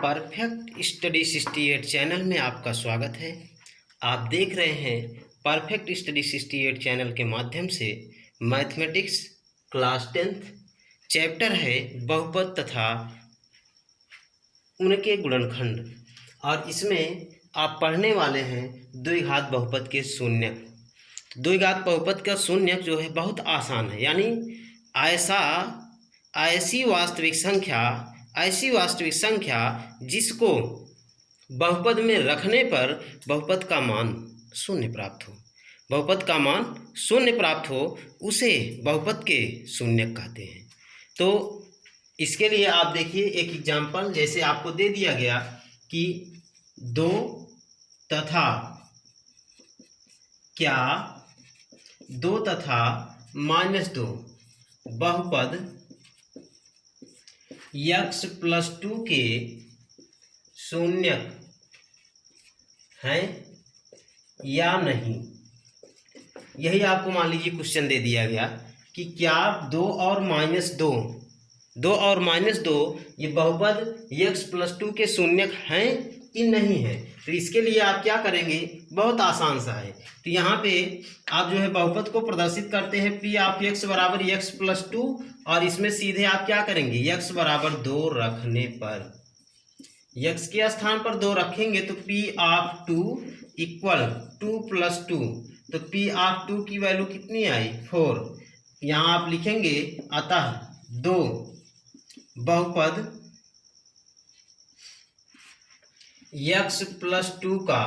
Perfect study 68 channel में आपका स्वागत है। आप देख रहे हैं परफेक्ट स्टडी 68 चैनल के माध्यम से मैथमेटिक्स क्लास 10th चैप्टर है बहुपद तथा उनके गुणनखंड, और इसमें आप पढ़ने वाले हैं द्विघात बहुपद के शून्यक। द्विघात बहुपद का शून्यक जो है बहुत आसान है, यानी ऐसी वास्तविक संख्या जिसको बहुपद में रखने पर बहुपद का मान शून्य प्राप्त हो, बहुपद का मान शून्य प्राप्त हो, उसे बहुपद के शून्यक कहते हैं। तो इसके लिए आप देखिए एक एग्जाम्पल, जैसे आपको दे दिया गया कि 2 तथा क्या 2 तथा -2 बहुपद x+2 के शून्यक हैं या नहीं। यही आपको मान लीजिए क्वेश्चन दे दिया गया कि क्या 2 और -2 ये बहुपद x+2 के शून्यक हैं कि नहीं है। तो इसके लिए आप क्या करेंगे, बहुत आसान सा है। तो यहाँ पे आप जो है बहुपद को प्रदर्शित करते हैं P ऑफ x बराबर x+2, और इसमें सीधे आप क्या करेंगे, x बराबर 2 रखने पर, x के स्थान पर 2 रखेंगे तो P ऑफ 2 इक्वल 2 + 2, तो P ऑफ 2 की वैल्यू कितनी आई, 4। यहाँ आप लिखेंगे अतः 2 बहुपद x+2 का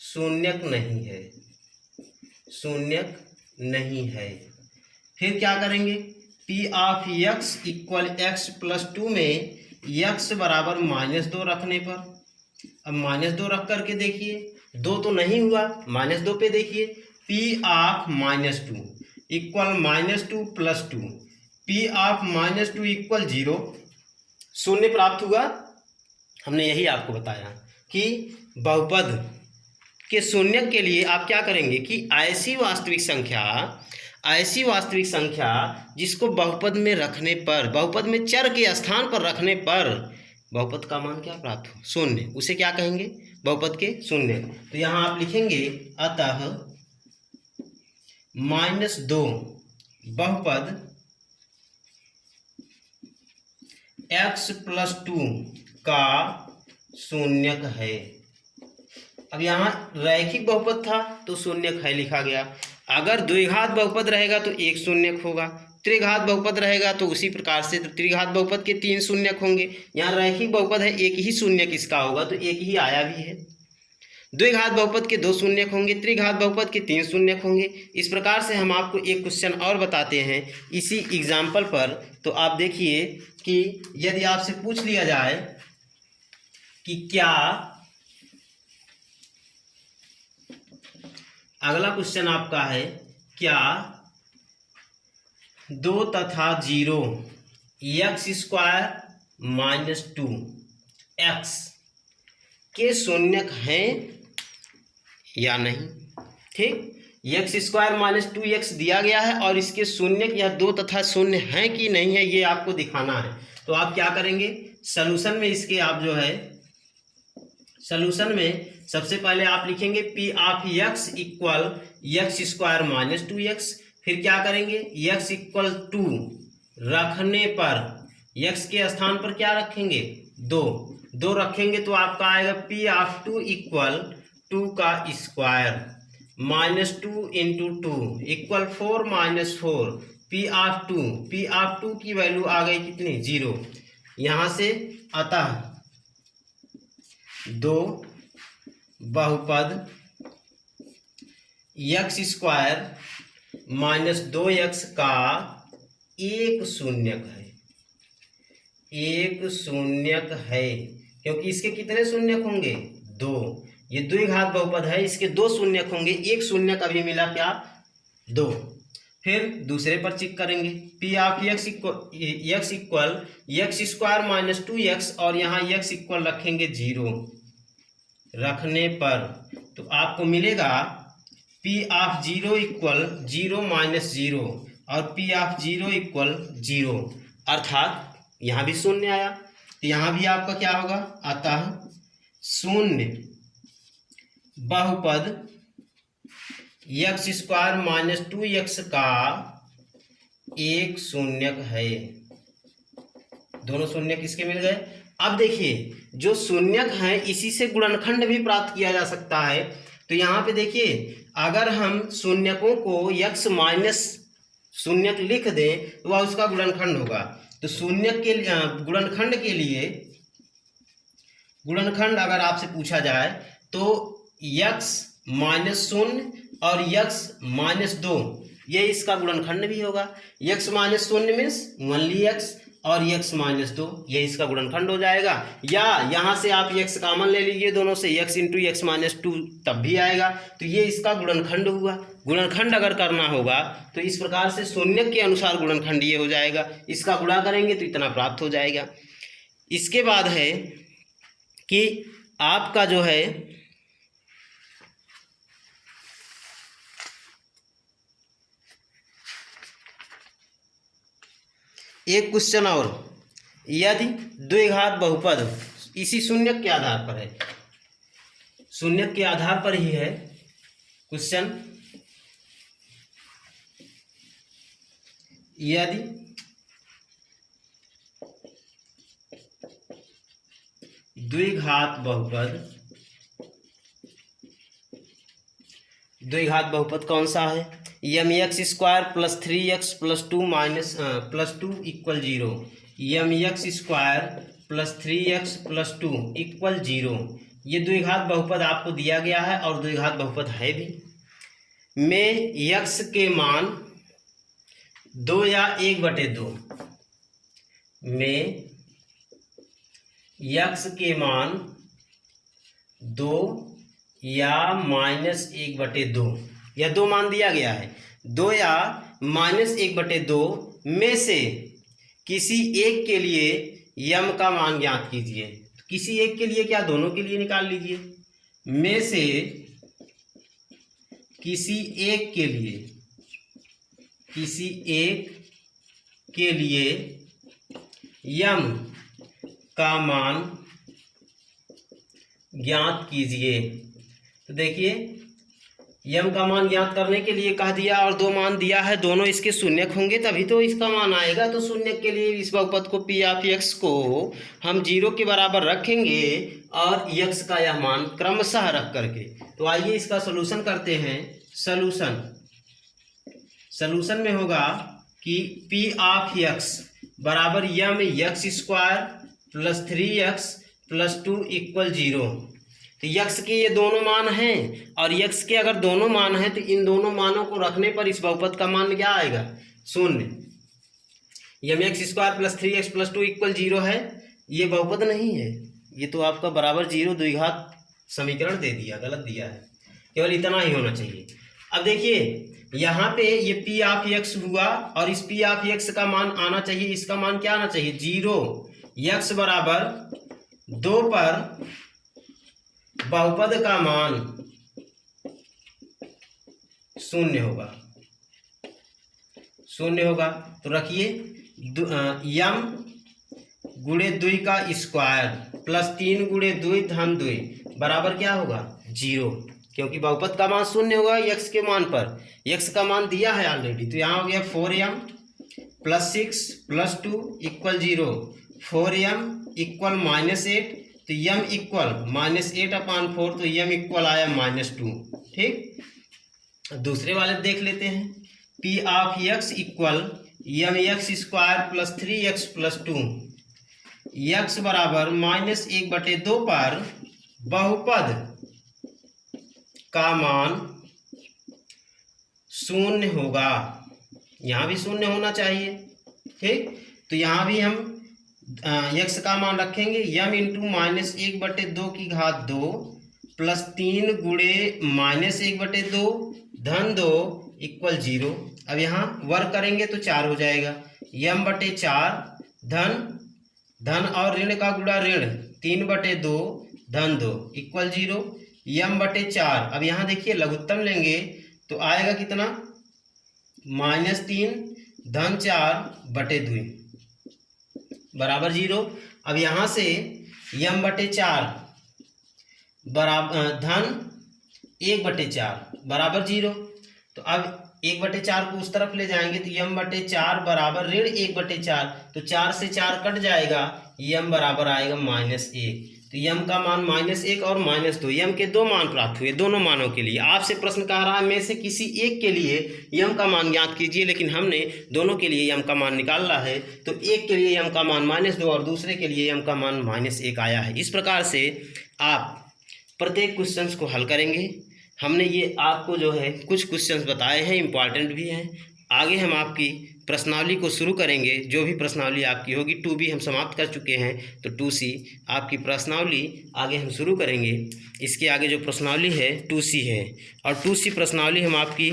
शून्यक नहीं है। फिर क्या करेंगे, P of x equal x+2 में x बराबर -2 रखने पर, अब -2 रख करके देखिए, 2 तो नहीं हुआ, -2 पे देखिए, P of -2 equal -2 + 2, P of -2 equal 0, शून्य प्राप्त हुआ। हमने यही आपको बताया कि बहुपद के शून्यक के लिए आप क्या करेंगे कि ऐसी वास्तविक संख्या जिसको बहुपद में रखने पर, बहुपद में चर के स्थान पर रखने पर बहुपद का मान क्या प्राप्त हो, शून्य, उसे क्या कहेंगे, बहुपद के शून्य। तो यहाँ आप लिखेंगे अतः -2 बहुपद x+2 का शून्यक है। अब यहाँ रैखिक बहुपद था तो शून्यक है लिखा गया। अगर द्विघात बहुपद रहेगा तो एक शून्यक होगा, त्रिघात बहुपद रहेगा तो उसी प्रकार से त्रिघात बहुपद के 3 शून्यक होंगे। यहाँ रैखिक बहुपद है, एक ही शून्यक इसका होगा तो एक ही आया भी है। द्विघात बहुपद के 2 शून्यक होंगे, त्रिघात बहुपद के 3 शून्यक होंगे। इस प्रकार से हम आपको एक क्वेश्चन और बताते हैं इसी एग्जाम्पल पर। तो आप देखिए कि यदि आपसे पूछ लिया जाए कि क्या, अगला क्वेश्चन आपका है, क्या 2 तथा 0 x² - 2x के शून्यक हैं या नहीं। ठीक, x² - 2x दिया गया है और इसके शून्यक यह 2 तथा 0 हैं कि नहीं है, ये आपको दिखाना है। तो आप क्या करेंगे, सलूशन में इसके आप जो है, सलूशन में सबसे पहले आप लिखेंगे P of x equal x² - 2x। फिर क्या करेंगे, x इक्वल 2 रखने पर, x के स्थान पर क्या रखेंगे, 2 रखेंगे तो आपका आएगा P ऑफ 2 इक्वल 2 का स्क्वायर -2 × 2 इक्वल 4 - 4, P ऑफ 2 की वैल्यू आ गई कितनी, 0। यहाँ से अतः 2 बहुपद x² - 2x का एक शून्यक है, क्योंकि इसके कितने शून्यक होंगे, 2। ये द्विघात बहुपद है, इसके 2 शून्यक होंगे, एक शून्यक अभी मिला क्या, 2। फिर दूसरे पर चेक करेंगे, P of x equal x² - 2x, और यहाँ x इक्वल रखेंगे 0 रखने पर, तो आपको मिलेगा P ऑफ 0 इक्वल 0 - 0 और P ऑफ 0 इक्वल 0, अर्थात यहाँ भी शून्य आया। तो यहाँ भी आपका क्या होगा, अतः शून्य बहुपद एक्स स्क्वायर माइनस 2x का एक शून्यक है। दोनों शून्यक किसके मिल गए। अब देखिए जो शून्यक है इसी से गुणनखंड भी प्राप्त किया जा सकता है। तो यहाँ पे देखिए अगर हम शून्यकों को x माइनस शून्यक लिख दें तो वह उसका गुणनखंड होगा। तो शून्यक के गुणनखंड अगर आपसे पूछा जाए तो x माइनस शून्य और x माइनस 2 ये इसका गुणनखंड भी होगा। x माइनस शून्य मीन्स ओनली x और x माइनस 2 ये इसका गुणनखंड हो जाएगा। या यहाँ से आप x कॉमन ले लीजिए दोनों से, x इंटू एक्स माइनस 2 तब भी आएगा। तो ये इसका गुणनखंड हुआ। गुणनखंड अगर करना होगा तो इस प्रकार से शून्यक के अनुसार गुणनखंड ये हो जाएगा। इसका गुणा करेंगे तो इतना प्राप्त हो जाएगा। इसके बाद है कि आपका जो है एक क्वेश्चन और, यदि द्विघात बहुपद इसी शून्यक के आधार पर है, शून्यक के आधार पर ही है क्वेश्चन, यदि द्विघात बहुपद कौन सा है, m x square plus 3x plus 2 minus plus 2 equal 0, m x square plus 3x plus 2 equal 0। ये द्विघात बहुपद आपको दिया गया है और द्विघात बहुपद है भी। में x के मान 2 या 1/2, में x के मान 2 या -1/2 या 2 मान दिया गया है। 2 या -1/2 में से किसी एक के लिए यम का मान ज्ञात कीजिए। किसी एक के लिए क्या, दोनों के लिए निकाल लीजिए। में से किसी एक के लिए यम का मान ज्ञात कीजिए। तो देखिए यम का मान ज्ञात करने के लिए कह दिया और 2 मान दिया है, दोनों इसके शून्यक होंगे तभी तो इसका मान आएगा। तो शून्यक के लिए इस बहुपद को पी ऑफ एक्स को हम 0 के बराबर रखेंगे और x का यह मान क्रमशः रख करके। तो आइए इसका सलूशन करते हैं। सलूशन में होगा कि पी ऑफ एक्स बराबर M x square plus 3x plus 2 equal 0। तो x के ये दोनों मान हैं और x के अगर दोनों मान हैं तो इन दोनों मानों को रखने पर इस बहुपद का मान क्या आएगा, शून्य। M x square plus 3x plus 2 equal 0 है, ये बहुपद नहीं है, ये तो आपका बराबर 0 द्विघात समीकरण दे दिया, गलत दिया है। केवल इतना ही होना चाहिए। अब देखिए यहाँ पे ये पी ऑफ एक्स हुआ और इस पी ऑफ एक्स का मान आना चाहिए, इसका मान क्या आना चाहिए, 0। x बराबर 2 पर बहुपद का मान 0 होगा। तो रखिए यम गुणे 2 का स्क्वायर प्लस 3 गुणे 2 धन 2 बराबर क्या होगा, 0, क्योंकि बहुपद का मान 0 होगा x के मान पर। x का मान दिया है ऑलरेडी, तो यहाँ हो गया 4m plus 6 plus 2 equal 0। 4m equal -8, तो यम इक्वल -8/4, तो यम इक्वल आया -2। ठीक, दूसरे वाले देख लेते हैं। P of x equal m x square plus 3x plus 2, x बराबर -1/2 पर बहुपद का मान 0 होगा। यहाँ भी 0 होना चाहिए। ठीक, तो यहाँ भी हम x का मान रखेंगे यम इंटू -1/2 की घात 2 प्लस 3 गुणे -1/2 धन 2 इक्वल 0। अब यहाँ वर्ग करेंगे तो 4 हो जाएगा, m/4 धन और ऋण का गुणा ऋण 3/2 धन 2 इक्वल 0, m/4। अब यहाँ देखिए लघुत्तम लेंगे तो आएगा कितना, -3 धन 4/2 बराबर 0। अब यहाँ से m/4 बराबर धन 1/4 बराबर 0। तो अब 1/4 को उस तरफ ले जाएंगे तो m/4 बराबर ऋण 1/4, तो 4 से 4 कट जाएगा, m बराबर आएगा -1। तो m का मान -1 और -2, m के दो मान प्राप्त हुए, दोनों मानों के लिए। आपसे प्रश्न कह रहा है में से किसी एक के लिए m का मान ज्ञात कीजिए, लेकिन हमने दोनों के लिए m का मान निकालना है, तो एक के लिए m का मान -2 और दूसरे के लिए m का मान -1 आया है। इस प्रकार से आप प्रत्येक क्वेश्चंस को हल करेंगे। हमने ये आपको जो है कुछ क्वेश्चंस बताए हैं, इम्पॉर्टेंट भी हैं। आगे हम आपकी प्रश्नावली को शुरू करेंगे। जो भी प्रश्नावली आपकी होगी, 2B हम समाप्त कर चुके हैं, तो 2C आपकी प्रश्नावली आगे हम शुरू करेंगे। इसके आगे जो प्रश्नावली है 2C है, और 2C प्रश्नावली हम आपकी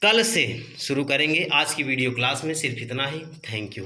कल से शुरू करेंगे। आज की वीडियो क्लास में सिर्फ इतना ही। Thank you.